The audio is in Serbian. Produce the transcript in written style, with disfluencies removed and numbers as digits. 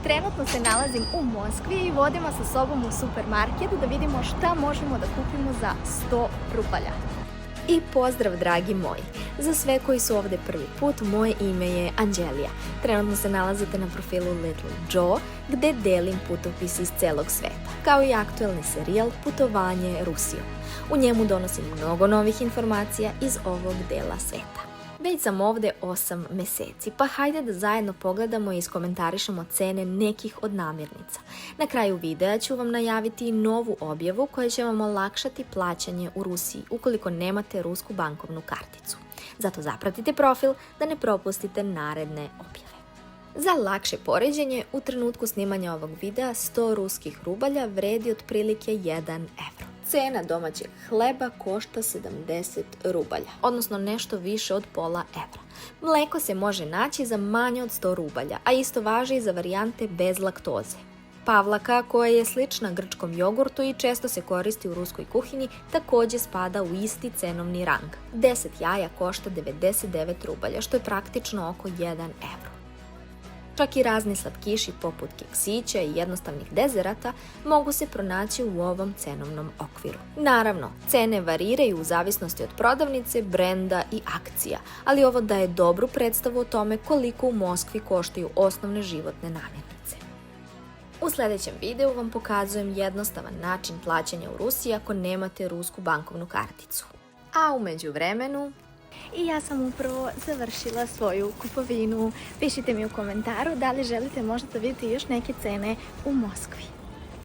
Trenutno se nalazim u Moskvi i vodimo sa sobom u supermarket da vidimo šta možemo da kupimo za 100 rupalja. I pozdrav dragi moji! Za sve koji su ovde prvi put, moje ime je Anđelija. Trenutno se nalazite na profilu Little Joe, gde delim putopis iz celog sveta, kao i aktuelni serijal Putovanje Rusijom. U njemu donosim mnogo novih informacija iz ovog dela sveta. Već sam ovde 8 meseci, pa hajde da zajedno pogledamo i iskomentarišemo cene nekih od namirnica. Na kraju videa ću vam najaviti i novu objavu koja će vam olakšati plaćanje u Rusiji ukoliko nemate rusku bankovnu karticu. Zato zapratite profil da ne propustite naredne objave. Za lakše poređenje, u trenutku snimanja ovog videa 100 ruskih rubalja vredi otprilike 1 evro. Cena domaćeg hleba košta 70 rubalja, odnosno nešto više od pola evra. Mleko se može naći za manje od 100 rubalja, a isto važi i za varijante bez laktoze. Pavlaka, koja je slična grčkom jogurtu i često se koristi u ruskoj kuhinji, takođe spada u isti cenovni rang. 10 jaja košta 99 rubalja, što je praktično oko 1 evro. Čak i razni slatkiši poput keksića i jednostavnih dezerata mogu se pronaći u ovom cenovnom okviru. Naravno, cene variraju u zavisnosti od prodavnice, brenda i akcija, ali ovo daje dobru predstavu o tome koliko u Moskvi koštaju osnovne životne namirnice. U sljedećem videu vam pokazujem jednostavan način plaćanja u Rusiji ako nemate rusku bankovnu karticu. A u međuvremenu... I ja sam upravo završila svoju kupovinu. Pišite mi u komentaru da li želite možda da vidite još neke cene u Moskvi.